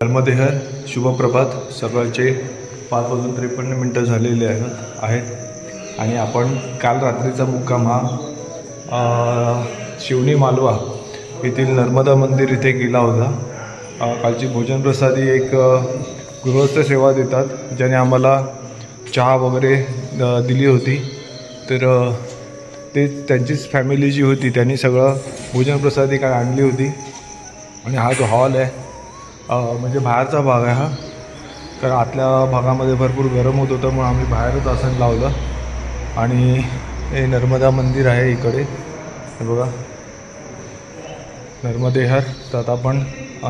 नर्मदे हर शुभप्रभात. सकाळचे 5:53 झालेले आहेत आणि आपण काल रात्रीचा मुक्काम हा शिवनी मालवा येथील नर्मदा मंदिर इथे केला होता. कालची भोजन प्रसादी एक गृहस्थ सेवा देतात ज्याने आम्हाला चहा वगैरे दिली होती. तर ते त्यांचीच फॅमिली जी होती त्यांनी सगळं भोजन प्रसादी काय आणली होती. आणि हा जो हॉल आहे म्हणजे बाहेरचा भाग आहे हा, कारण आतल्या भागामध्ये भरपूर गरम होत होतं म्हणून आम्ही बाहेरच आसन लावलं. आणि हे नर्मदा मंदिर आहे इकडे, हे बघा नर्मदे हर. तर आता आपण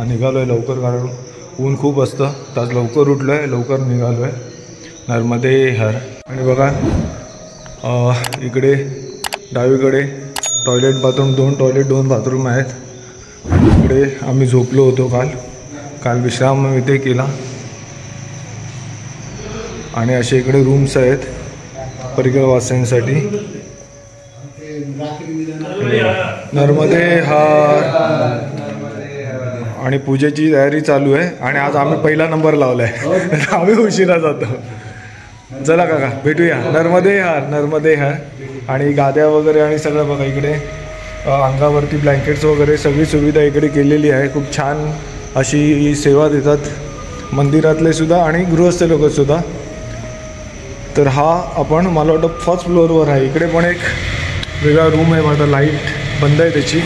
निघालो आहे लवकर, कारण ऊन खूप असतं. तर आज लवकर उठलो आहे, लवकर निघालो आहे नर्मदे हर. आणि बघा इकडे डावीकडे टॉयलेट बाथरूम, 2 बाथरूम आहेत. आणि इकडे आम्ही झोपलो होतो काल विश्राम इथे केला. आणि असे इकडे रूम्स आहेत परिकरवासियांसाठी. नर्मदे हर. आणि पूजेची तयारी चालू आहे. आणि आज आम्ही पहिला नंबर लावला आहे आम्ही उशिरा जातो. चला काका भेटूया. नर्मदे हर. आणि गाद्या वगैरे आणि सगळं बघा इकडे, अंगावरती ब्लँकेट्स वगैरे सगळी सुविधा इकडे केलेली आहे. खूप छान अशी सेवा देतात मंदिरातले सुद्धा आणि गृहस्थ लोकसुद्धा. तर हा आपण मला वाटतं फर्स्ट फ्लोअरवर आहे. इकडे पण एक वेगळा रूम आहे, माझा लाईट बंद आहे त्याची.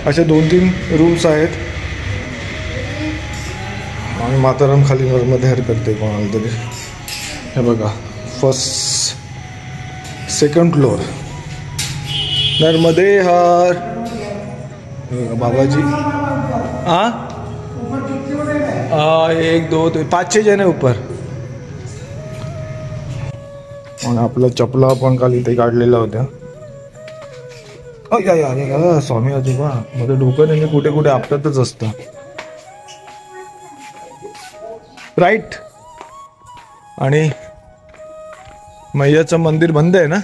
असे 2-3 रूम्स आहेत. आणि माताराम खाली नर्मदे हर करते कोणाला तरी. हे बघा सेकंड फ्लोअर नर्मदे हर. बाबाजी 1 2 3 5-6 जण ऊपर. आणि आपल्या चपला पण काल इथे काढलेल्या होत्या. स्वामी आजोबा माझं डोकं नेहमी कुठे कुठे आपल्यातच असतं. राईट. आणि मैयाचं मंदिर बंद आहे ना,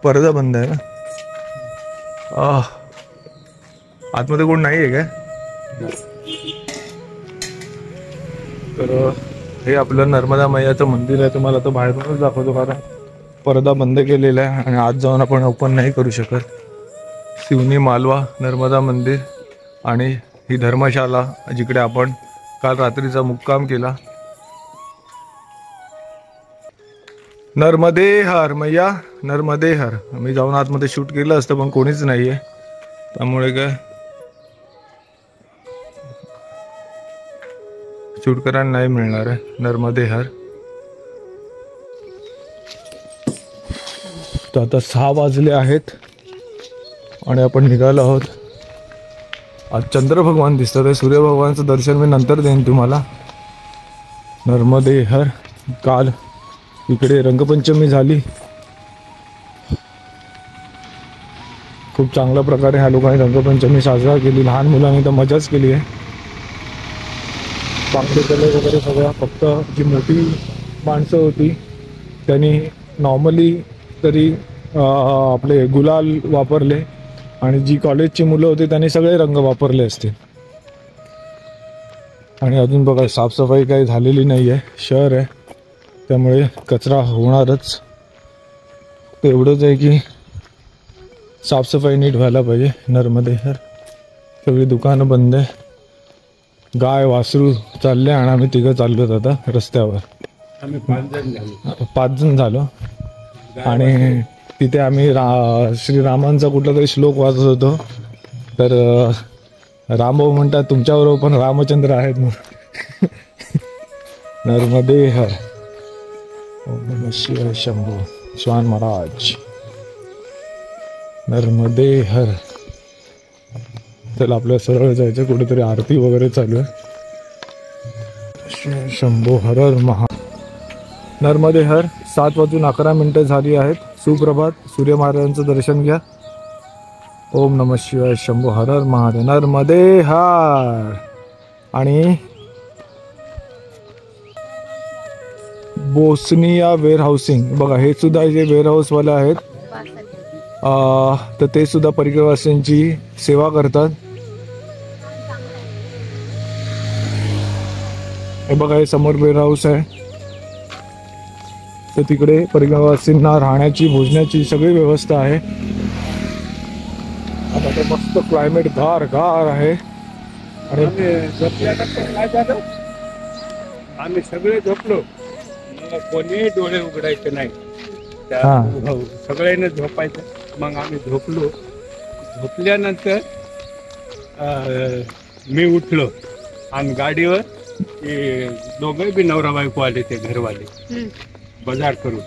पडदा बंद आहे ना. आतमध्ये कोण नाही आहे काय? तर हे आपलं नर्मदा मैयाचं मंदिर आहे. तुम्हाला तो बाहेरूनच दाखवतो, कारण पडदा बंद केलेला आहे आणि आत जाऊन आपण ओपन नाही करू शकत. शिवनी मालवा नर्मदा मंदिर. आणि ही धर्मशाला जिकडे आपण काल रात्रीचा मुक्काम केला. नर्मदे हर मैया, नर्मदे हर. मी जाऊन आतमध्ये शूट केलं असतं पण कोणीच नाही आहे, त्यामुळे काय शूट करायला नाही मिळणार आहे. नर्मदे हर. तर आता 6 वाजले आहेत आणि आपण निघालो आहोत. आज चंद्र भगवान दिसतात आहे. सूर्य भगवानचं दर्शन मी नंतर देईन तुम्हाला. नर्मदे हर. काल इकडे रंगपंचमी झाली. खूप चांगल्या प्रकारे ह्या लोकांनी रंगपंचमी साजरा केली. लहान मुलांनी तर मजाच केली आहे. बाकी कलर वगैरे सगळं. फक्त जी मोठी माणसं होती त्यांनी नॉर्मली तरी आपले गुलाल वापरले. आणि जी कॉलेजची मुलं होती त्यांनी सगळे रंग वापरले असते. आणि अजून बघा साफसफाई काही झालेली नाही आहे. शहर आहे त्यामुळे कचरा होणारच. एवढंच आहे की साफसफाई नीट व्हायला पाहिजे. नर्मदे हर. सगळी दुकानं बंद आहे. गाय वासरू चालले आणि आम्ही 3 चाललो आता रस्त्यावर. आम्ही 5 जण झालो. आणि तिथे आम्ही श्रीरामांचा कुठला तरी श्लोक वाचत होतो. तर रामभाऊ म्हणतात तुमच्याबरोबर पण रामचंद्र आहेत म्हणून. नर्मदे हर. ओम नमः शिवाय शंभो. स्वान महाराज. नर्मदे हर. चला आपल्या सरळ जायचं. कुठेतरी आरती वगैरे चालू आहे. शंभो हर हर महा. नर्मदे हर. 7:11 झाली आहेत. सुप्रभात. सूर्य महाराजांचं दर्शन घ्या. ओम नमः शिवाय शंभो हर हर महादेव. नर्मदे हर. आणि बोस्निया वेअर हाऊसिंग बघा, हे सुद्धा जे वेअरहाऊसवाले आहेत तर ते सुद्धा परिकरवासियांची सेवा करतात. हे बघा, हे समोर वेअर हाऊस आहे. तर तिकडे परिवारवासींना राहण्याची भोजनाची सगळी व्यवस्था आहे. आता ते मस्त क्लायमेट गार गार आहे. आणि झोपल्यानंतर काय झालं, आम्ही सगळे झोपलो. कोणी डोळे उघडायचे नाही. सगळ्यांना झोपायचं. मग आम्ही झोपलो. झोपल्यानंतर मी उठलो आणि गाडीवर दोघे बी नवरा बायको आले, ते घरवाले बाजार करून.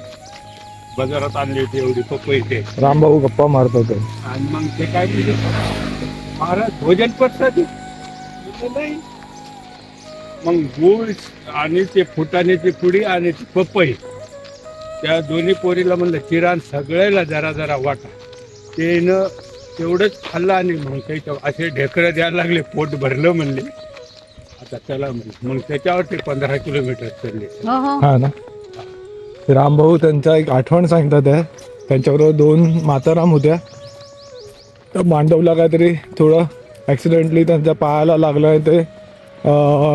बाजारात आणले होते एवढी पपई. ते रामभाऊ गप्पा मारत होते. आणि मग ते काय केले, महाराज भोजन पडतात नाही. मग गुळ आणि ते फुटाण्याची पुडी आणि ती पपई, त्या दोन्ही पोरीला म्हणलं चिरान सगळ्याला जरा जरा वाटा. ते न तेवढंच खाल्लं आणि मग त्याच्या असे ढेकरं द्यायला लागले. पोट भरलं म्हणले. आता चला मग त्याच्यावर ते 15 किलोमीटर चालले. हा ना. रामभाऊ त्यांचा एक आठवण सांगतात आहे. त्यांच्याबरोबर 2 माताराम होत्या. तर मांडवला काहीतरी थोडं ॲक्सिडेंटली त्यांच्या पायाला लागलं आहे, ते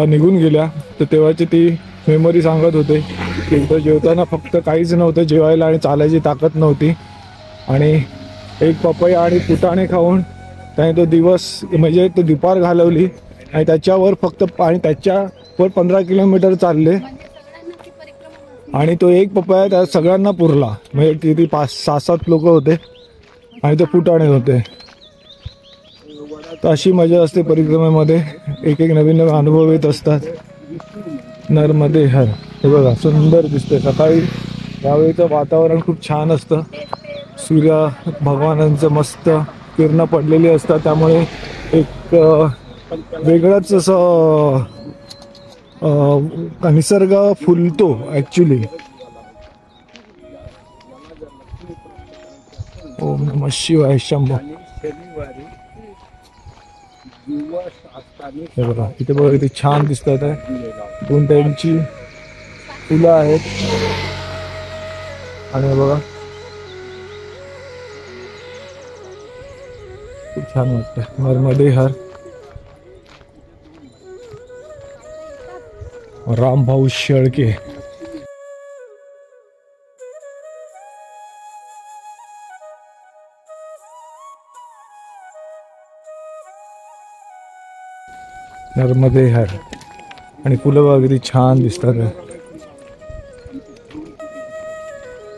निघून गेल्या. तर तेव्हाची ती मेमरी सांगत होते की इथं जेवताना फक्त काहीच नव्हतं जेवायला आणि चालायची ताकद नव्हती. आणि एक पपई आणि फुटाणे खाऊन त्याने तो दिवस म्हणजे तो दुपार घालवली. आणि त्याच्यावर फक्त आणि त्याच्यावर 15 किलोमीटर चालले. आणि तो एक पपया त्या सगळ्यांना पुरला. म्हणजे किती 5-6-7 लोक होते आणि ते फुटाणे होते. तर अशी मजा असते परिक्रमेमध्ये. एक एक नवीन नवीन अनुभव येत असतात. नर्मदे हर. हे बघा सुंदर दिसते. सकाळी त्यावेळीचं वातावरण खूप छान असतं. सूर्य भगवानांचं मस्त किरणं पडलेली असतात. त्यामुळे एक वेगळंच असं निसर्ग फुलतो ॲक्च्युली. ओम नमः शिवाय शंभो. हे बघा इथे बघा किती छान दिसतात आहे. 2 टाईमची फुलं आहेत. आणि बघा खूप छान वाटतं. नर्मदे हर. रामभाऊ शेळके. नर्मदे हर. आणि फुलं बघा किती छान दिसतात.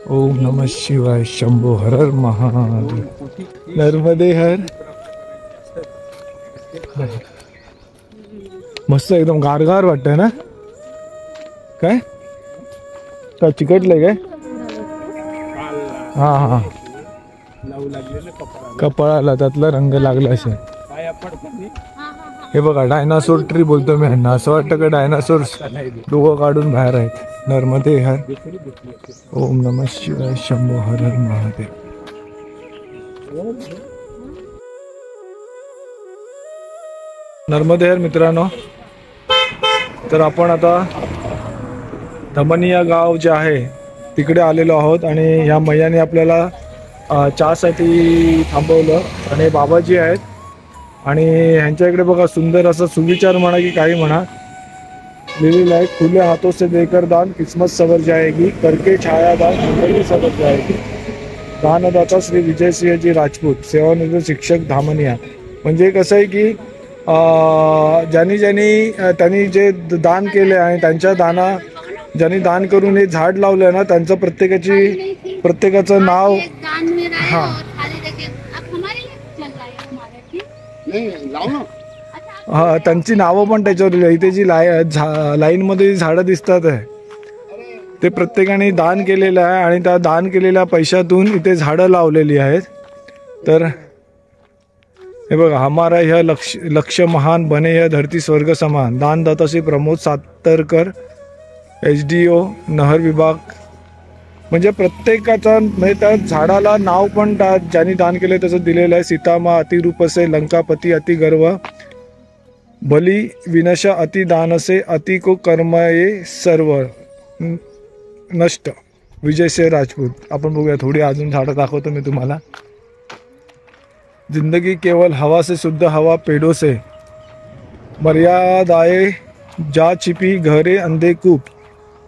ओम नमः शिवाय शंभो हर हर महादेव. नर्मदे हर. मस्त एकदम गारगार वाटतंय ना. काय काय चिकटलंय काय. हा हा कपाळाला त्यातला रंग लागला असेल. हे बघा डायनासोर ट्री बोलतो मी ह्यांना. असं वाटतं का डायनासोर डोकं काढून बाहेर आहेत. नर्मदे हर. ओम नमः शिवाय शंभो हर हर महादेव. नर्मदे हर मित्रांनो. तर आपण आता धमनिया गाव जे आहे तिकडे आलेलो आहोत. आणि ह्या मैयाने आपल्याला चहासाठी थांबवलं. आणि बाबाजी आहेत. आणि ह्यांच्या इकडे बघा सुंदर असं सुविचार म्हणा की काही म्हणा लिहिलेलं आहे. खुले हाथों से देकर दान किस्मत सवर जाएगी, करके छाया दान जिंदगी सवर जाएगी. दानदाता श्री विजयसिंहजी राजपूत, सेवानिवृत्त शिक्षक धामनिया. म्हणजे कसं आहे की त्यांनी जे दान केले आणि त्यांच्या ज्यांनी दान करून हे झाड लावलं ना, त्यांचं प्रत्येकाचं नाव हा त्यांची नावं पण त्याच्यावर. इथे जी लाईनमध्ये झाडं दिसतात आहे ते प्रत्येकाने दान केलेलं आहे. आणि त्या दान केलेल्या पैशातून इथे झाडं लावलेली आहेत. तर हे बघा, हमारा यह लक्ष्य महान बने यह धरती स्वर्ग समान. दानदाता श्री प्रमोद सातरकर, SDO नहर विभाग. म्हणजे प्रत्येकाचा म्हणजे त्या झाडाला नाव पण ज्यांनी दान केलं त्याचं दिलेलं आहे. सीतामा अतिरूपसे लंकापती अति गर्व, बली विनशा अति दानसे अति को कर्मये सर्व नष्ट. विजयसिंह राजपूत. आपण बघूया थोडी अजून झाडं दाखवतो मी तुम्हाला. जिंदगी केवल हवा से शुद्ध हवा पेड़ों से, मर्यादाए जा छिपी घरे अंधे कूप,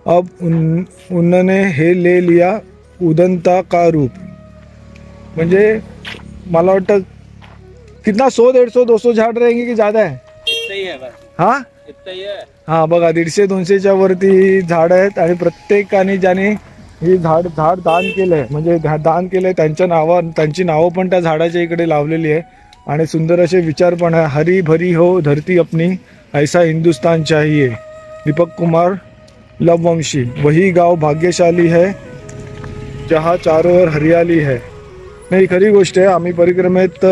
अब उन्होंने हे ले लिया उदंता का रूप. म्हणजे मला वाटतं कितना 100-150-200 झाड रहेंगे की ज्यादा है? इतना ही है बस. हा इतना ही है. हा बघा 150-200च्या वरती झाड आहेत आणि प्रत्येकाने ज्याने ही झाड दान केलंय म्हणजे दान केलंय त्यांची नावं पण त्या झाडाच्या इकडे लावलेली आहे आणि सुंदर असे विचार पण आहे. हरी भरी हो धरती अपनी, ऐसा हिंदुस्तान चाहिए. दीपक कुमार लववंशी. वही गाव भाग्यशाली है जहाँ चारों ओर हरियाली है. नाही खरी गोष्ट आहे. आम्ही परिक्रमेत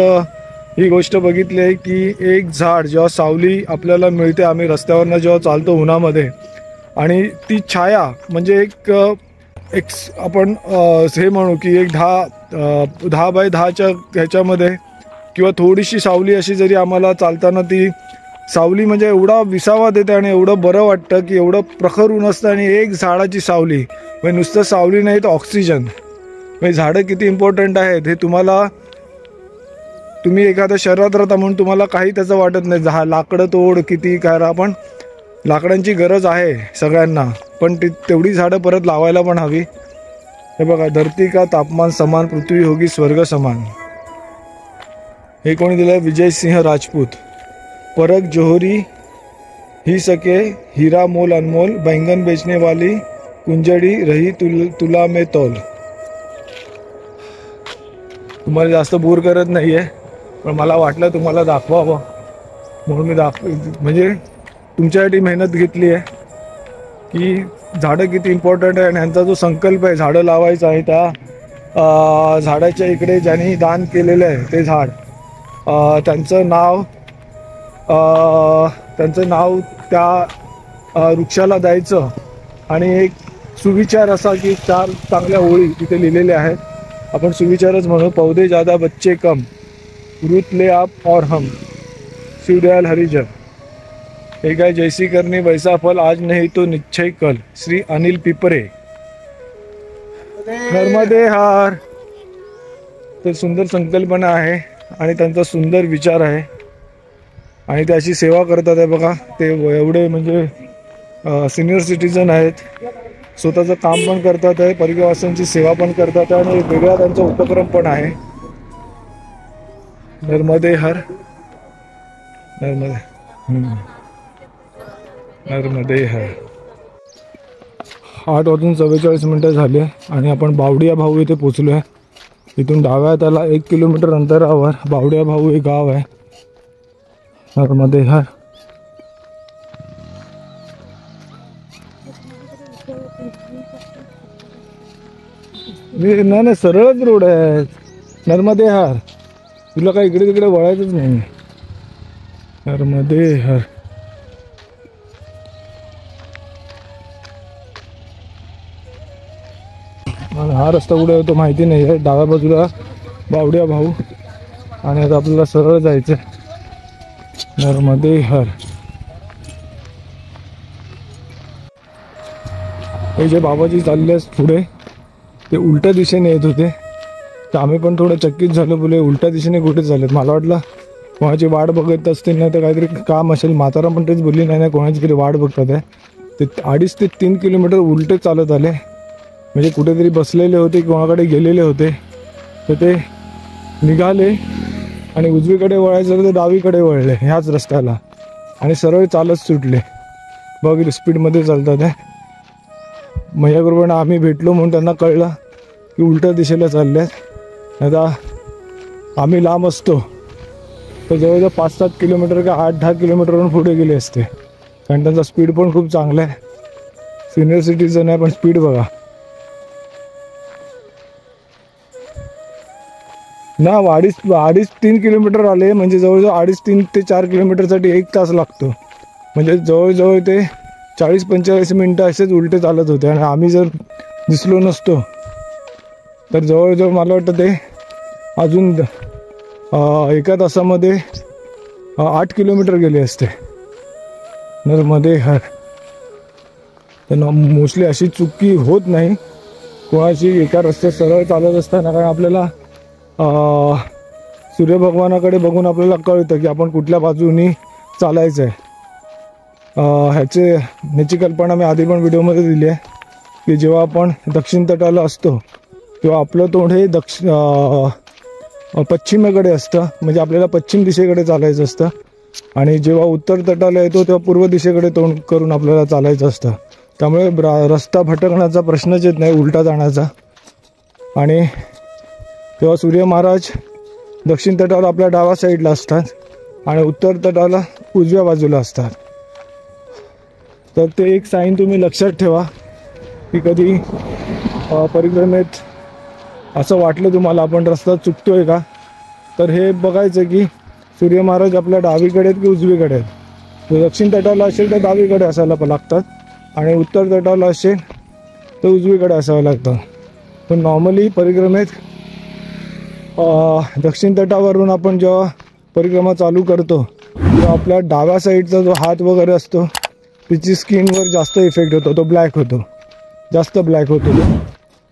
ही गोष्ट बघितली आहे की एक झाड जेव्हा सावली आपल्याला मिळते, आम्ही रस्त्यावरनं जेव्हा चालतो उन्हामध्ये आणि ती छाया म्हणजे एक आपण हे म्हणू की एक 10 बाय 10च्या ह्याच्यामध्ये किंवा थोडीशी सावली अशी जरी आम्हाला चालताना ती सावली म्हणजे एवढा विसावा देते आणि एवढं बरं वाटतं की एवढं प्रखर ऊन असतं आणि एक झाडाची सावली म्हणजे नुसतं सावली नाही तर ऑक्सिजन. म्हणजे झाडं किती इम्पॉर्टंट आहेत हे तुम्ही एखाद्या शहरात राहता म्हणून तुम्हाला काही त्याचं वाटत नाही. लाकडं तोड किती करा, पण लाकडांची गरज आहे सगळ्यांना, पण तेवढी झाडं परत लावायला पण हवी. हे बघा, धरती का तापमान समान, पृथ्वी होगी स्वर्ग समान. हे कोणी दिलं? विजय सिंह राजपूत. परग जोहरी ही सके हीरा मोल अनमोल, बैंगन बेचने वाली कुंजड़ी रही तुला में तौल. तुम्हाला जास्त बोर करत नाही आहे, पण मला वाटलं तुम्हाला दाखवावं म्हणून मी म्हणजे तुमच्यासाठी मेहनत घेतली आहे की झाडं किती इम्पॉर्टंट आहे आणि यांचा जो संकल्प आहे झाडं लावायचा आहे त्या झाडाच्या इकडे ज्यांनी दान केलेलं आहे ते झाड, त्यांचं नाव त्या वृक्षाला द्यायचं आणि एक सुविचार असा की 4 चांगल्या ओळी तिथे लिहिलेल्या आहेत. आपण सुविचारच म्हणू. पौधे ज़्यादा बच्चे कम, रुत ले आप और हम, शिवदयाल हरिजन. एक है जैसी करनी वैसा फल, आज नहीं तो निश्चय कल, श्री अनिल पिपरे. नर्मदे हार. तर सुंदर संकल्पना आहे आणि त्यांचा सुंदर विचार आहे आणि ते अशी सेवा करतात आहे बघा. ते एवढे म्हणजे सिनियर सिटीजन आहेत, स्वतःचं काम पण करतात आहे, परिवारांची सेवा पण करतात आहे आणि वेगळा त्यांचा उपक्रम पण आहे. नर्मदे हर. नर्मदे हर. 8:44 झाले आणि आपण बावडिया भाऊ इथे पोचलो आहे. इथून डाव्या त्याला 1 किलोमीटर अंतरावर बावडिया भाऊ हे गाव आहे. नर्मदे हर. नाही सरळच रोड आहे. नर्मदे हर. तुला काय इकडे तिकडे वळायचंच नाही. नर्मदे हर. हा रस्ता कुठे होतो माहिती नाही आहे. डाव्या बाजूला बावडिया भाऊ आणि आता आपल्याला सरळ जायचं. नर्मदे हर. हे जे बाबाजी चालले पुढे ते उलट्या दिशेने येत होते, तर आम्ही पण थोडं चकित झालो. बोले उलट्या दिशेने कुठे चालत. मला वाटलं कोणाची वाट बघत असतील नाही तर काहीतरी काम असेल. म्हातारा पण तेच बोलली नाही कोणाची तरी वाट बघतात आहे. ते 2.5 ते 3 किलोमीटर उलटे चालत आले. म्हणजे कुठेतरी बसलेले होते, कोणाकडे गेलेले होते, तर ते निघाले आणि उजवीकडे वळायचं तर डावीकडे वळले ह्याच रस्त्याला आणि सरळ चालत सुटले. बघ स्पीडमध्ये चालतात आहे. माझ्याबरोबर आम्ही भेटलो म्हणून त्यांना कळलं की उलट्या दिशेला चालले आहेत. आता आम्ही लांब असतो तर जवळजवळ 5-7 किलोमीटर का 8-10 किलोमीटरवरून पुढे गेले असते, कारण त्यांचा स्पीड पण खूप चांगला आहे. सिनियर सिटीजन आहे पण स्पीड बघा ना. 2.5-3 किलोमीटर आले म्हणजे जवळजवळ 2.5-3 ते 4 किलोमीटरसाठी 1 तास लागतो. म्हणजे जवळजवळ ते 40-45 मिनटं असेच उलटे चालत होते आणि आम्ही जर दिसलो नसतो तर जवळजवळ मला वाटतं ते अजून 1 तासामध्ये 8 किलोमीटर गेले असते. नर्मदे हर. तर मोस्टली अशी चुकी होत नाही कोणाची एका रस्त्यात सरळ चालत असताना, कारण आपल्याला सूर्यभगवानाकडे बघून आपल्याला कळतं की आपण कुठल्या बाजूनी चालायचं आहे. ह्याची कल्पना मी आधी पण व्हिडिओमध्ये दिली आहे की जेव्हा आपण दक्षिण तटाला असतो तेव्हा आपलं तोंड हे पश्चिमेकडे असतं, म्हणजे आपल्याला पश्चिम दिशेकडे चालायचं असतं, आणि जेव्हा उत्तर तटाला येतो तेव्हा पूर्व दिशेकडे तोंड करून आपल्याला चालायचं असतं. त्यामुळे रस्ता भटकण्याचा प्रश्नच येत नाही, उलटा जाण्याचा. आणि तेव्हा सूर्य महाराज दक्षिण तटावर आपल्या डाव्या साईडला असतात आणि उत्तर तटाला उजव्या बाजूला असतात. तर ते एक साईन तुम्ही लक्षात ठेवा की कधी परिक्रमेत असं वाटलं तुम्हाला आपण रस्ता चुकतोय का, तर हे बघायचं की सूर्य महाराज आपल्या डावीकडे आहेत की उजवीकडे आहेत. तर दक्षिण तटाला असेल तर डावीकडे असायला लागतात आणि उत्तर तटाला असेल तर उजवीकडे असावं लागतं. पण नॉर्मली परिक्रमेत दक्षिण तटावरून आपण जेव्हा परिक्रमा चालू करतो तेव्हा आपल्या डाव्या साईडचा जो हात वगैरे असतो तिची स्किनवर जास्त इफेक्ट होतो, तो ब्लॅक होतो, जास्त ब्लॅक होतो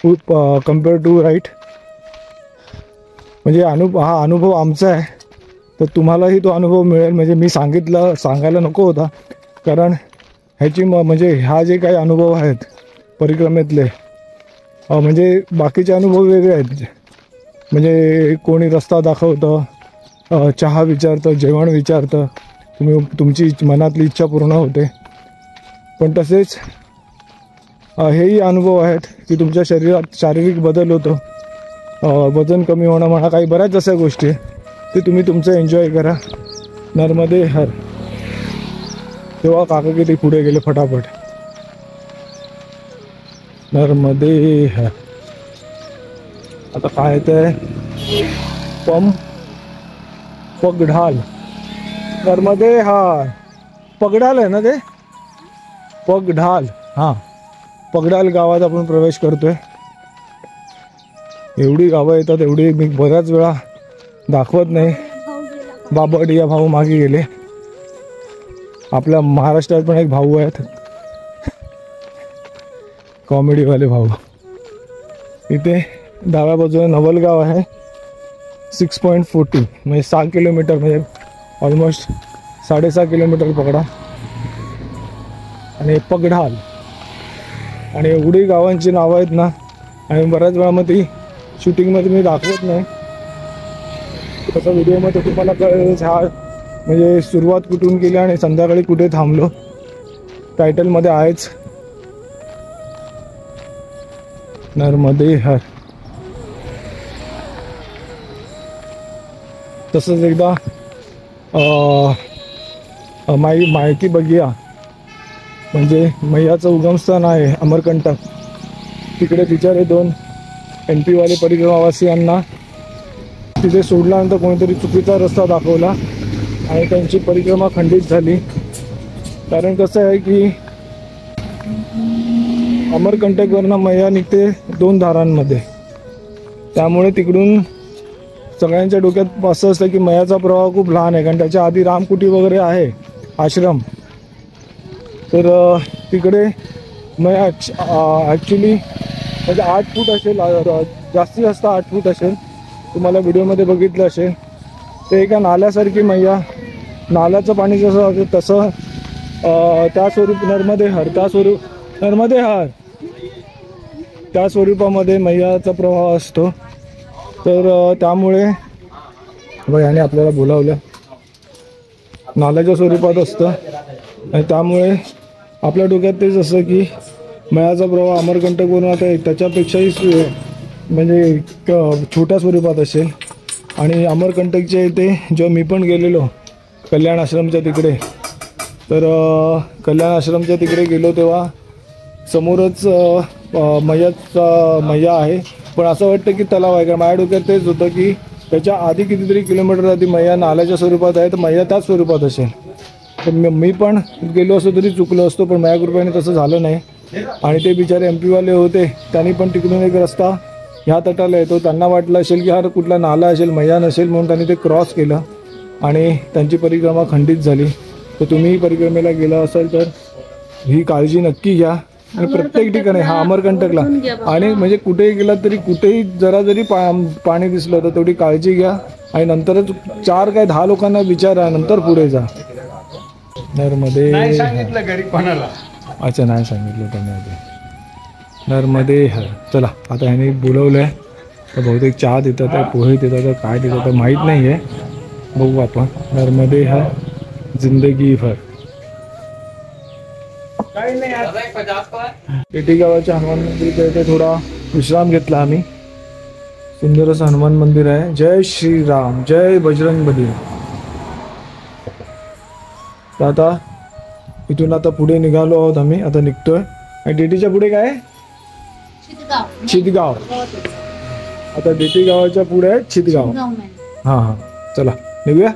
तो कम्पेअर टू राईट. म्हणजे हा अनुभव आमचा आहे, तर तुम्हालाही तो अनुभव मिळेल. म्हणजे मी सांगायला नको होता, कारण ह्याची म्हणजे ह्या जे काही अनुभव आहेत परिक्रमेतले, म्हणजे बाकीचे अनुभव वेगळे आहेत. म्हणजे कोणी रस्ता दाखवतं, चहा विचारतं, जेवण विचारतं, तुमची मनातली इच्छा पूर्ण होते. पण तसेच हेही अनुभव आहेत की तुमच्या शरीरात शारीरिक बदल होतो, वजन कमी होणं म्हणा, काही बऱ्याच अशा गोष्टी ते तुम्ही तुमचं एन्जॉय करा. नर्मदे हर. तेव्हा काका किती पुढे गेले फटाफट. नर्मदे हर. आता काय येतंय, पगढाल. नर्मदे हर. पगढाल आहे ना ते, पगढाल. हां, पगडाल गावात आपण प्रवेश करतोय. एवढी गावं येतात, एवढी मी बऱ्याच वेळा दाखवत नाही. बाबडिया भाऊ मागे गेले. आपल्या महाराष्ट्रात पण एक भाऊ आहेत कॉमेडीवाले भाऊ. इथे डाव्या बाजूला नवलगाव आहे, 6.40 म्हणजे 6 किलोमीटर, म्हणजे ऑलमोस्ट 6.5 किलोमीटर पकडा. आणि पगढाल. आणि एवढी गावांची नावं आहेत ना, आणि बऱ्याच वेळा मग ती शूटिंगमध्ये मी दाखवत नाही, तसं व्हिडिओमध्ये तुम्हाला कळेल ह्या म्हणजे सुरुवात कुठून केली आणि संध्याकाळी कुठे थांबलो, टायटलमध्ये आहेच. नर्मदे हर. तसंच एकदा माहिती बघूया, म्हणजे मैयाचं उगमस्थान आहे अमरकंटक. तिकडे बिचारे 2 MP वाले परिक्रमावासियांना तिथे सोडल्यानंतर कोणीतरी चुकीचा रस्ता दाखवला आणि त्यांची परिक्रमा खंडित झाली. कारण कसं आहे की अमरकंटकवरनं मैया निघते 2 धारांमध्ये, त्यामुळे तिकडून सगळ्यांच्या डोक्यात असं असतं की मैयाचा प्रवाह खूप लहान आहे, कारण त्याच्या आधी रामकुटी वगैरे आहे, आश्रम. तर तिकडे मैया ॲक्च्युली म्हणजे 8 फूट असेल, जास्तीत जास्त 8 फूट असेल. तुम्हाला व्हिडिओमध्ये बघितलं असेल. ते एका नाल्यासारखी मैया, नाल्याचं पाणी जसं असेल तसं त्या स्वरूप नर्मदे हर, नर्मदे हर त्या स्वरूपामध्ये मैयाचा प्रवाह असतो. तर त्यामुळे याने आपल्याला बोलावलं, नाल्याच्या स्वरूपात असतं आणि त्यामुळे आपल्या डोक्यात तेच असं की मैयाचा प्रवाह अमरकंटकवरून आता त्याच्यापेक्षाही म्हणजे छोट्या स्वरूपात असेल. आणि अमरकंटकच्या इथे जेव्हा मी पण गेलेलो कल्याण आश्रमच्या तिकडे, तर कल्याण आश्रमच्या तिकडे गेलो तेव्हा समोरच मैया आहे, पण असं वाटतं की तलाव आहे. कारण माझ्या डोक्यात तेच होतं की त्याच्या आधी कितीतरी किलोमीटर आधी मैया नाल्याच्या स्वरूपात आहे, तर मैया त्याच स्वरूपात असेल. तर मी पण गेलो असतो तरी चुकलो असतो, पण माझ्या कृपेने तसं झालं नाही. आणि ते बिचारे MP वाले होते, त्यांनी पण तिकडून एक रस्ता ह्या तटाला येतो, त्यांना वाटलं असेल की हा कुठला नाला असेल, मैया नसेल, म्हणून त्यांनी ते क्रॉस केलं आणि त्यांची परिक्रमा खंडित झाली. तर तुम्ही परिक्रमेला गेला असाल तर ही काळजी नक्की घ्या. आणि प्रत्येक ठिकाणी हा अमरकंटकला आणि म्हणजे कुठेही गेलात तरी कुठेही जरा जरी पाणी दिसलं तर तेवढी काळजी घ्या आणि नंतरच 4 काय 10 लोकांना विचारा, नंतर पुढे जा. नर्मदे नाही हर. सांगितलं घरी कोणाला. अच्छा नाही सांगितलं त्यांनी आधी. नर्मदे हर. चला आता ह्याने बोलवलंय तर बहुतेक चहा देतात आहे, पोहे देतात आहे, काय देतात आहे माहीत नाही आहे. बघू आपण. नर्मदे हर जिंदगी भर. काही नाही पेटी गावाच्या हनुमान मंदिर इथे थोडा विश्राम घेतला आम्ही. सुंदर असं हनुमान मंदिर आहे. जय श्रीराम, जय बजरंगबली. तर आता इथून आता पुढे निघालो आहोत आम्ही. आता निघतोय. आणि डेटीच्या पुढे काय आहे? चितगाव. आता डेटी गावाच्या पुढे आहे चितगाव. हां हां चला निघूया.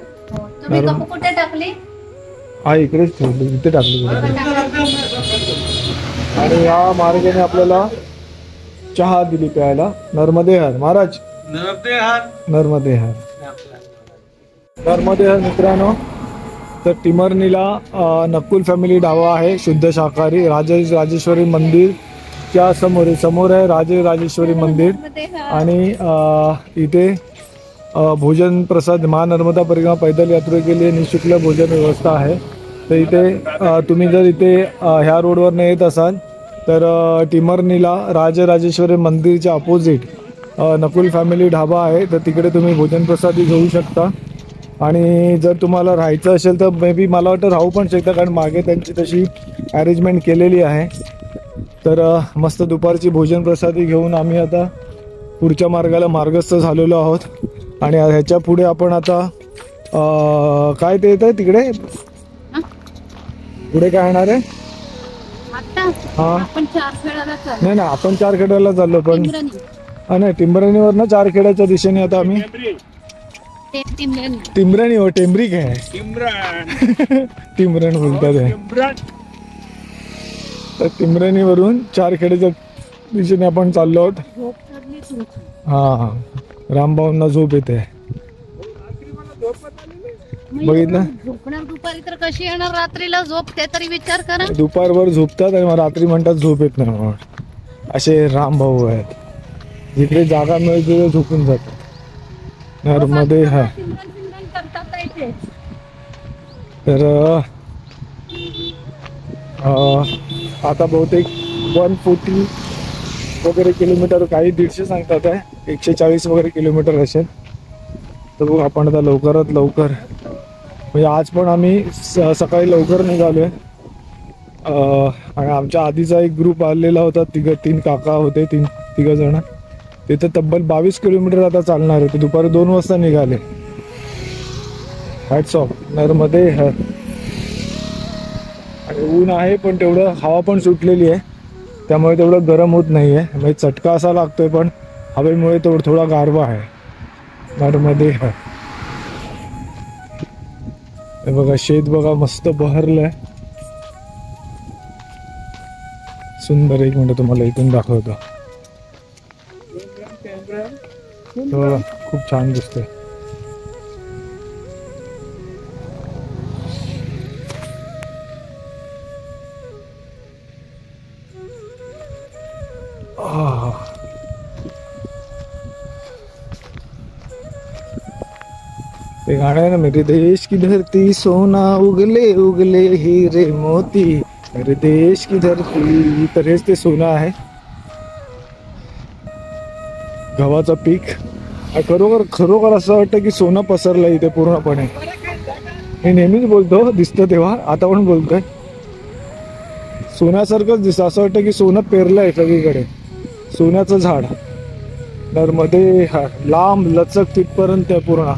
कुठे टाकली? हा इकडेच ठेवली, इथे टाकली. आणि या मार्गाने आपल्याला चहा दिली प्यायला. नर्मदे हर महाराज. नर्मदे हर. नर्मदे हर मित्रांनो. तर टिमरनीला नकुल फॅमिली ढाबा आहे, शुद्ध शाकाहारी. राजेश्वरी मंदिरच्या समोर आहे राजेश्वरी मंदिर. आणि इथे भोजन प्रसाद महानर्मदा परिक्रमा पैदल यात्रे के लिए निःशुल्क भोजन व्यवस्था आहे. तर इथे तुम्ही जर इथे ह्या रोडवर येत असाल तर टिमरनीला राजेश्वरी मंदिरच्या अपोजिट नकुल फॅमिली ढाबा आहे. तर तिकडे तुम्ही भोजन प्रसादी घेऊ शकता. आणि जर तुम्हाला राहायचं असेल तर मे बी मला वाटतं राहू पण शकता, कारण मागे त्यांची तशी अरेंजमेंट केलेली आहे. तर मस्त दुपारची भोजन प्रसादी घेऊन आम्ही आता पुढच्या मार्गाला मार्गस्थ झालेलो आहोत. आणि ह्याच्या पुढे आपण आता काय ते येत आहे तिकडे पुढे काय येणार आहे? हा नाही ना, आपण चारखेड्याला चाललो. पण नाही टिंबरणीवर ना चारखेड्याच्या दिशेने आता आम्ही टिमरणी हो टेंबरी काय टिमरण बोलतात आहे. तर टिमरणीवरून चारखेड्याच्या दिशेने आपण चाललो आहोत. हा रामभाऊंना झोप येते. बघितलं दुपारी तर कशी येणार रात्रीला झोप ते तरी विचार करा. दुपारभर झोपतात आणि रात्री म्हणतात झोप येत नाही. असे रामभाऊ आहेत, जिकडे जागा मिळते तिथे झोपून जातात. नर्मदे हा. तर आता बहुतेक 140 वगैरे किलोमीटर, काही 150 सांगतात आहे, 140 वगैरे किलोमीटर असेल. तर बघू आपण आता लवकरात लवकर, म्हणजे आज पण आम्ही सकाळी लवकर निघालोय. आणि आमच्या आधीचा एक ग्रुप आलेला होता, 3 काका होते, 3 जण. ते तर तब्बल 22 किलोमीटर आता चालणार होते. दुपारी 2 वाजता निघाले. Hats off. नर्मदे हर. आणि ऊन आहे पण तेवढं हवा पण सुटलेली आहे, त्यामुळे तेवढं गरम होत नाही आहे. म्हणजे चटका असा लागतोय पण हवेमुळे थोडा गारवा आहे. नर्मदे हर. हे बघा शेत बघा मस्त बहरलंय, सुंदर. एक मिनिट तुम्हाला इथून दाखवतो. खूप छान दिसतंय. ते गाणं आहे ना, मेरे देश की धरती सोना उगले उगले हीरे मोती, मेरे देश की धरती. तर हेच ते सोनं आहे, गव्हाचं पीक. खरोखर असं वाटतं की सोनं पसरलं इथे पूर्णपणे. मी नेहमीच बोलतो, दिसतं तेव्हा, आता पण बोलतोय. सोन्यासारखंच दिसतं. असं वाटतं की सोनं पेरलंय सगळीकडे, सोन्याचं झाड. नर्मदे हर. लांब लचक तिथपर्यंत पूर्ण.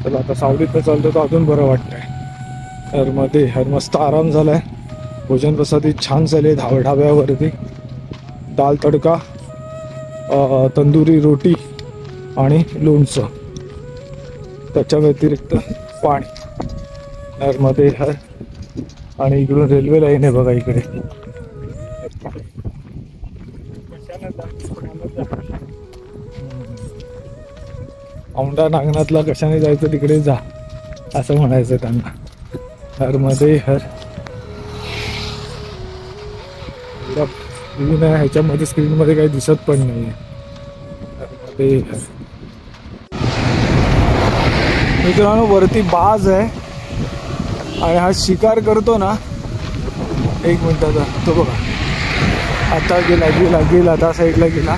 चला आता सावलीत चालतो तर अजून बरं वाटतंय. नर्मदे हर. मस्त आराम झालाय. भोजन प्रसादी छान झाले ढाब्यावरती. दाल तडका, तंदुरी रोटी आणि लोणचं, त्याच्या व्यतिरिक्त पाणी. नर्मदे हर. आणि इकडून रेल्वे लाईन आहे बघा इकडे. औंढा नागनाथला कशाने जायचं तिकडे जा, असं म्हणायचं त्यांना. नर्मदे हर. ह्याच्यामध्ये स्क्रीनमध्ये काही दिसत पण नाहीये. नर्मदे हर. मित्रांनो वरती बाज आहे आणि हा शिकार करतो ना, एक मिनिटाचा तो बघा, आता गेला आता साईडला गेला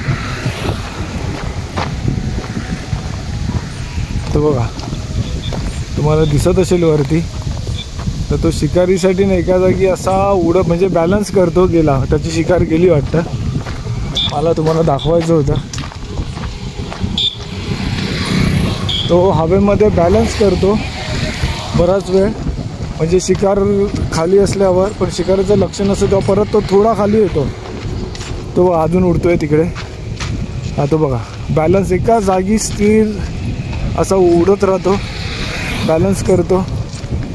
तो बघा, तुम्हाला दिसत असेल वरती. तर तो शिकारीसाठी ना एका जागी असा उडत म्हणजे बॅलन्स करतो. गेला, त्याची शिकार गेली वाटतं. मला तुम्हाला दाखवायचं होतं. तो हवेमध्ये बॅलन्स करतो बराच वेळ, म्हणजे शिकार खाली असल्यावर पण शिकारीचं लक्ष नसतं तेव्हा परत तो थोडा खाली येतो. तो अजून उडतोय तिकडे. हा तो बघा, बॅलन्स एका जागी स्थिर असा उडत राहतो, बॅलन्स करतो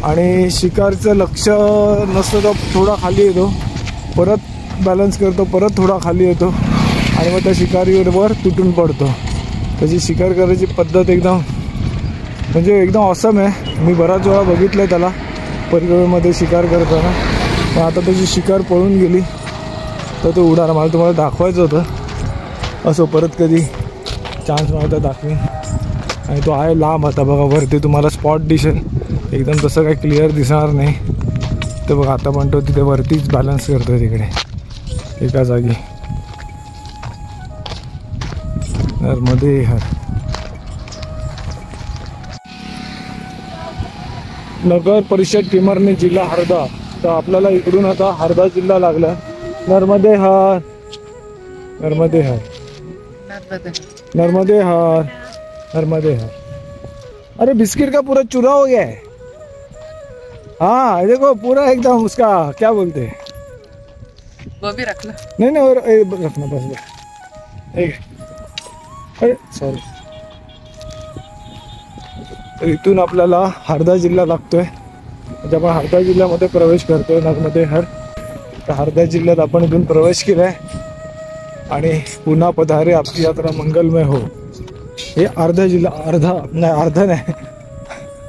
आणि शिकारचं लक्ष नसतं तर थोडा खाली येतो, परत बॅलन्स करतो, परत थोडा खाली येतो आणि मग त्या शिकारीवर तुटून पडतो. त्याची शिकार करायची पद्धत एकदम म्हणजे एकदम ऑसम आहे. मी बराच वेळा बघितलं आहे त्याला परिवेमध्ये शिकार करताना, पण आता त्याची शिकार पळून गेली तर तो उडाला. मला तुम्हाला दाखवायचं होतं, असं परत कधी चान्स मिळाला तर दाखवीन. आणि तो आहे लांब, आता बघा वरती तुम्हाला स्पॉट दिसेल, एकदम तसं काही क्लिअर दिसणार नाही. तर बघा आता पण तो तिथे वरतीच बॅलन्स करतो तिकडे एका जागी. नर्मदे हर. नगर परिषद टिमरनी जिल्हा हरदा. तर आपल्याला इकडून आता हरदा जिल्हा लागला. नर्मदे हर, नर्मदे हर, नर्मदे हर, नर्मदे हर. अरे बिस्किट का पूरा चूरा हो गया है. हाँ देखो पूरा एकदम उसका क्या बोलते हैं, वो भी रखना. नहीं और रखना बस एक. अरे सॉरी. तर इथून आपल्याला हरदा जिल्हा लागतोय, म्हणजे आपण हरदा जिल्ह्यामध्ये प्रवेश करतोय. नर्मदे हर. तर हरदा जिल्ह्यात आपण इथून प्रवेश केलाय आणि पुन्हा पधारे आपली यात्रा मंगलमय हो. हे अर्धा जिल्हा, अर्धा नाही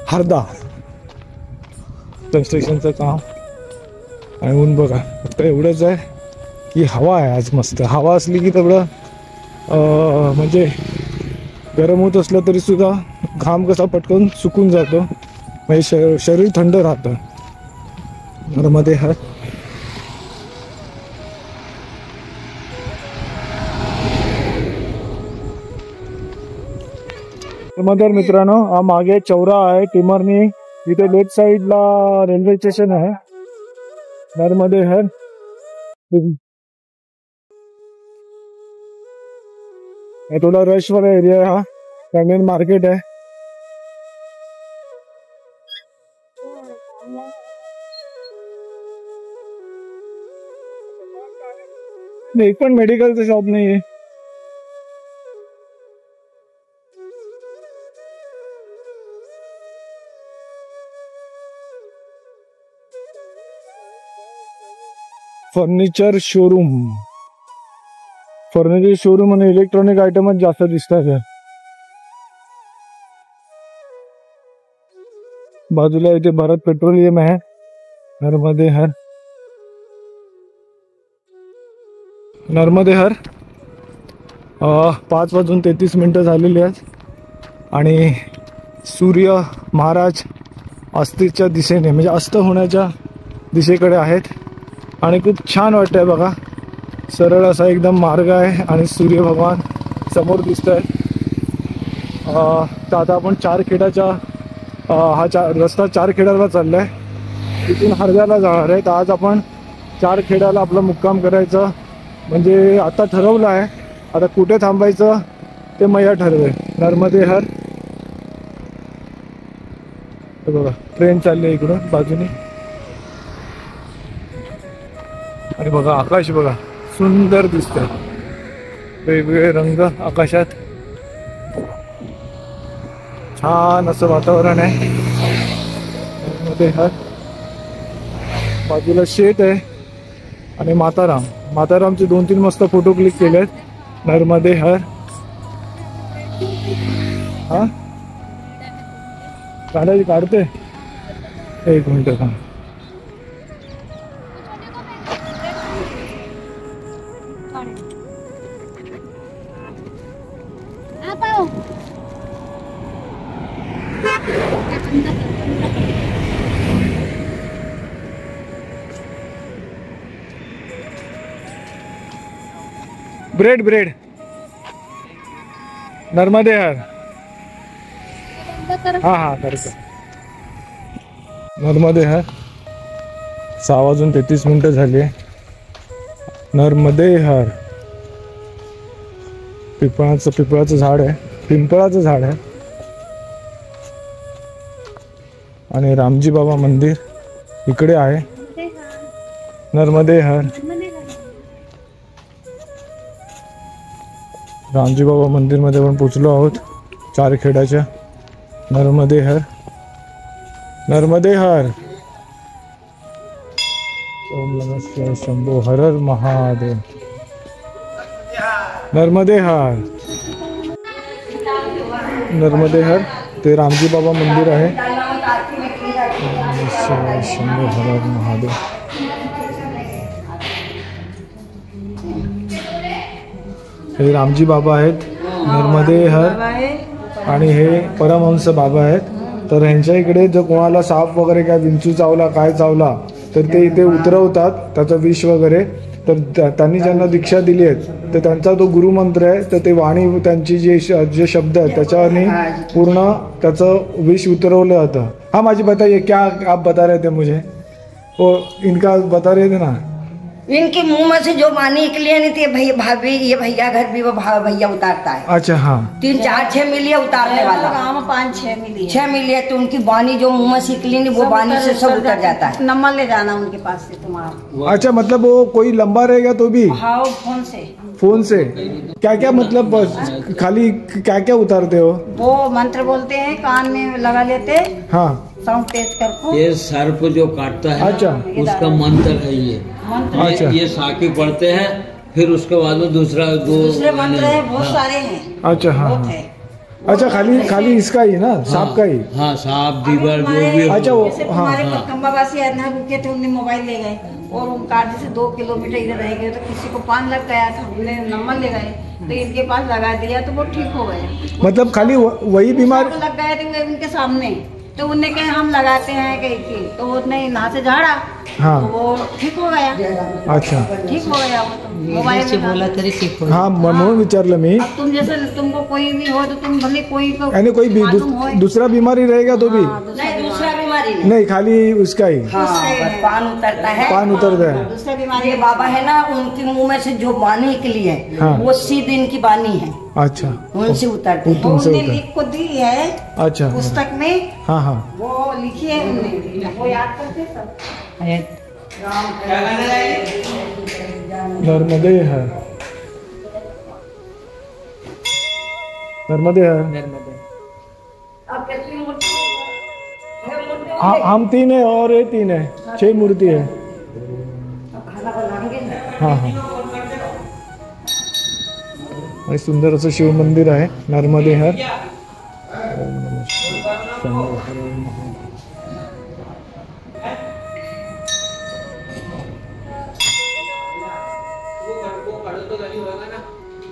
हरदा कन्स्ट्रक्शनचं काम. आणि ऊन बघा, फक्त एवढंच आहे की हवा आहे आज मस्त. हवा असली की तेवढं म्हणजे गरम होत असलं तरी सुद्धा घाम कसा पटकन सुकून जातो, म्हणजे शरीर थंड राहतं. नर्मदे हर. नर्मदे मित्रांनो, हा मागे चौरा आहे टिमरनी, इथे लेफ्ट साईडला रेल्वे स्टेशन आहे. नर्मदे हर. हे थोडा रश वाला एरिया आहे, हा मेन मार्केट आहे. एक पण मेडिकलचं शॉप नाही आहे. फर्निचर शोरूम, फर्निचर शोरूम आणि इलेक्ट्रॉनिक आयटमच जास्त दिसतात. बाजूला इथे भारत पेट्रोलियम आहे. नर्मदे हर. नर्मदे हर. 5:33 झालेली आहेत आणि सूर्य महाराज अस्तीच्या दिशेने म्हणजे अस्त होण्याच्या दिशेकडे आहेत आणि खूप छान वाटतंय बघा. सरळ असा एकदम मार्ग आहे आणि सूर्य भगवान समोर दिसत आहेत. तर आता आपण चारखेडाच्या रस्ता चारखेड्याला चाललाय, तिथून हरद्याला जाणार आहे. तर आज आपण चारखेड्याला आपला मुक्काम करायचं म्हणजे आता ठरवलं आहे. आता कुठे थांबायचं ते मैया ठरवेल. नर्मदे हर. बघा ट्रेन चालली आहे इकडून बाजूने आणि बघा आकाश बघा सुंदर दिसतंय, वेगवेगळे रंग आकाशात. छान असं वातावरण आहे. नर्मदे हर. बाजूला शेत आहे आणि मातारामचे 2-3 मस्त फोटो क्लिक केलेत. नर्मदे हर. हा काढते एक मिनिट थांब. ब्रेड ब्रेड नर्मदे हर हाँ हाँ करतो नर्मदे हर 6:33 झाली. नर्मदे हर पिंपळाचं झाड आहे, पिंपळाचं झाड आहे. आणि रामजी बाबा मंदिर इकडे आहे. नर्मदे हर रामजी बाबा मंदिर मध्ये पण पोचलो आहोत चारखेड्याच्या. नर्मदे हर नर्मदे हर. ओम नमः शिवाय शंभो हर हर महादेव. नर्मदे हर नर्मदे हर ते रामजी बाबा मंदिर आहे. शिवाय शंभो हर हर महादेव. हे रामजी बाबा आहेत नर्मदे हर आणि हे परमहंस बाबा आहेत. तर ह्यांच्या इकडे जर कोणाला साप वगैरे काय विंचू चावला काय चावला तर ते इथे उतरवतात त्याचं विष वगैरे. तर त्यांनी ज्यांना दीक्षा दिली आहेत तर त्यांचा तो गुरुमंत्र आहे. तर ते वाणी त्यांची जे शब्द आहेत त्याच्याने पूर्ण त्याचं विष उतरवलं जातं. हाँ माझी बताइए क्या आप बता रहे थे मुझे वो इनका बता रहे थे ना. इनके मुंह में से जो वाणी निकली है नहीं भैया भाभी ये भैया घर भी वो भैया उतारता है. अच्छा हाँ 3 4 6 मिली है उतारने वाला. 5-6 मिली 6 मिली है. तो उनकी वाणी जो मुंह में से निकली नहीं वो वाणी से सब उतर जाता है. नंबर ले जाना उनके पास से तुम्हारा. अच्छा मतलब वो कोई लंबा रहेगा तो भी हाँ फोन से क्या क्या मतलब खाली क्या क्या उतारते हो. वो मंत्र बोलते हैं कान में लगा लेते. हाँ साउंड तेज करके. ये सर्प जो काटता है अच्छा उसका मंत्र है ये. अच्छा ये साकी पढ़ते हैं फिर उसके बाद में दूसरे मंत्र है बहुत सारे हैं. अच्छा हाँ बहुत है. अच्छा खाली इसका ही ना सांप का ही. हाँ सांप दीवार जो भी. अच्छा वो हाँ हमारे खंबावासी आदमी रुके थे उन्हें मोबाइल ले गए और ओमकार जी से 2 किलोमीटर इधर रह गए. तो किसी को पान लग गया था हमने नंबर ले गए तो इनके पास लगा दिया तो वो ठीक हो गए. मतलब खाली वही बीमार लग गए थे उनके सामने. तो उन्हें कहे हम लगाते हैं कहीं की तो उसने यहाँ से झाड़ा. हाँ तो वो ठीक हो गया. अच्छा ठीक हो गया वो तो मोबाइल से बोला तरी ठीक हो. हाँ म्हणून विचारलं मी. अब तुम जैसे तुमको कोई भी हो तो तुम भले कोई को यानी कोई दूसरा बीमारी रहेगा तो भी नहीं दूसरा बीमारी नहीं खाली उसका ही हाँ बस पान उतरता है. पान उतरता है. दूसरा बीमारी. ये बाबा है ना उनके मुंह में से जो वाणी निकली है हाँ. वो सीध इनकी वाणी है. अच्छा उनसे उतरती है. तुमसे उन्हें उतर. लिख को दी है अच्छा पुस्तक में. हाँ हाँ वो लिखी है उन्होंने वो याद करते सब. नर्मदे है नर्मदे है. हम 3 है और ये 3 है 6 मूर्ति है. हाँ हाँ आणि सुंदर असं शिव मंदिर आहे नर्मदे हर.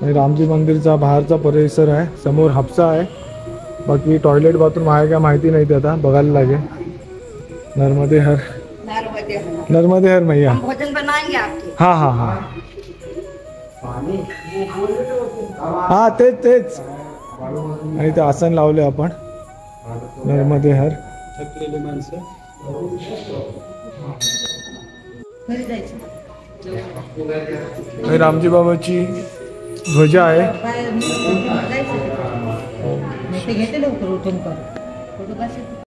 आणि रामजी मंदिरचा बाहेरचा परिसर आहे. समोर हापसा आहे. बाकी टॉयलेट बाथरूम आहे का माहिती नाही ते आता बघायला लागेल. नर्मदे हर नर्मदे हर मैया. हम भोजन बनाएंगे आपके. हाँ हाँ हाँ हाँ तेच आणि ते आसन लावले आपण. नर्मदे हर. आणि रामजी बाबाची ध्वजा आहे. घेते लवकर उठून